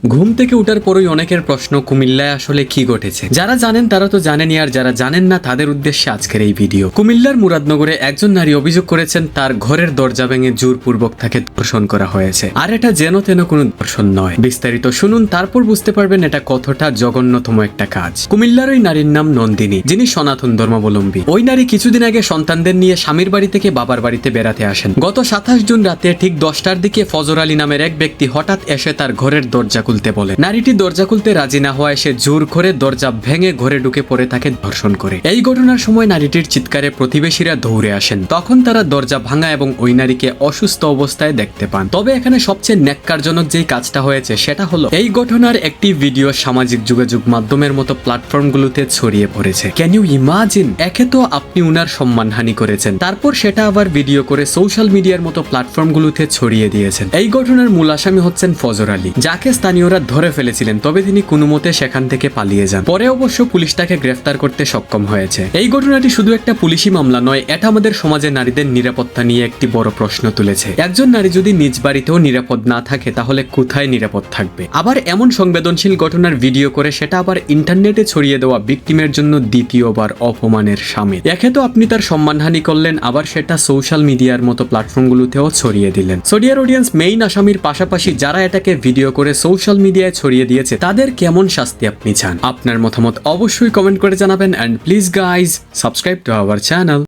ঘুম থেকে উঠার পরই অনেকের প্রশ্ন কুমিল্লায় আসলে কি ঘটেছে। যারা জানেন তারা তো জানেনই, আর যারা জানেন না তাদের উদ্দেশ্যে আজকের এই ভিডিও। কুমিল্লার মুরাদনগরে একজন নারী অভিযোগ করেছেন তার ঘরের দরজা ভেঙে জোরপূর্বক তাকে ধর্ষণ করা হয়েছে। আর এটা যেন তেন কোনো ধর্ষণ নয়। বিস্তারিত শুনুন, তারপর বুঝতে পারবেন এটা কতটা জঘন্যতম একটা কাজ। কুমিল্লার ওই নারীর নাম নন্দিনী, যিনি সনাতন ধর্মাবলম্বী। ওই নারী কিছুদিন আগে সন্তানদের নিয়ে স্বামীর বাড়ি থেকে বাবার বাড়িতে বেড়াতে আসেন। গত 27 জুন রাতে ঠিক 10টার দিকে ফজর আলী নামের এক ব্যক্তি হঠাৎ এসে তার ঘরের দরজা খুলতে বলে। নারীটি দরজা খুলতে রাজি না হওয়ায় সে জোর করে দরজা ভেঙে ঘরে ঢুকে পড়ে তাকে ধর্ষণ করে। এই ঘটনার সময় নারীটির চিৎকারে প্রতিবেশীরা দৌড়ে আসেন। তখন তারা দরজা ভাঙা এবং ওই নারীকে অসুস্থ অবস্থায় দেখতে পান। তবে এখানে সবচেয়ে ন্যাক্কারজনক যেই কাজটা হয়েছে সেটা হলো এই ঘটনার একটি ভিডিও সামাজিক যোগাযোগ মাধ্যমের মতো প্ল্যাটফর্মগুলোতে ছড়িয়ে পড়েছে। Can you imagine? একে তো আপনি উনার সম্মানহানি করেছেন, তারপর সেটা আবার ভিডিও করে সোশ্যাল মিডিয়ার মতো প্ল্যাটফর্মগুলোতে ছড়িয়ে দিয়েছেন। এই ঘটনার মূল আসামি হচ্ছেন ফজর আলী, যাকে স্থানীয়রা ধরে ফেলেছিলেন। তবে তিনি কোনো মতে সেখান থেকে পালিয়ে যান। পরে অবশ্য পুলিশ তাকে গ্রেফতার করতে সক্ষম হয়েছে। এই ঘটনাটি শুধু একটা পুলিশি মামলা নয়, এটা আমাদের সমাজে নারীদের নিরাপত্তা নিয়ে একটি বড় প্রশ্ন তুলেছে। একজন নারী যদি নিজ বাড়িতেও নিরাপদ না থাকে তাহলে কোথায় নিরাপদ থাকবে? আবার এমন সংবেদনশীল ঘটনার ভিডিও করে সেটা আবার ইন্টারনেটে ছড়িয়ে দেওয়া ভিকটিমের জন্য দ্বিতীয়বার অপমানের শামিল। একে তো আপনি তার সম্মানহানি করলেন, আবার সেটা সোশ্যাল মিডিয়ার মতো প্ল্যাটফর্মগুলোতেও ছড়িয়ে দিলেন। সো ডিয়ার অডিয়েন্স, মেইন আসামির পাশাপাশি যারা এটাকে ভিডিও করে সোশ্যাল মিডিয়ায় ছড়িয়ে দিয়েছে তাদের কেমন শাস্তি আপনি চান? আপনার মতামত অবশ্যই কমেন্ট করে জানাবেন। And please guys, subscribe to our channel.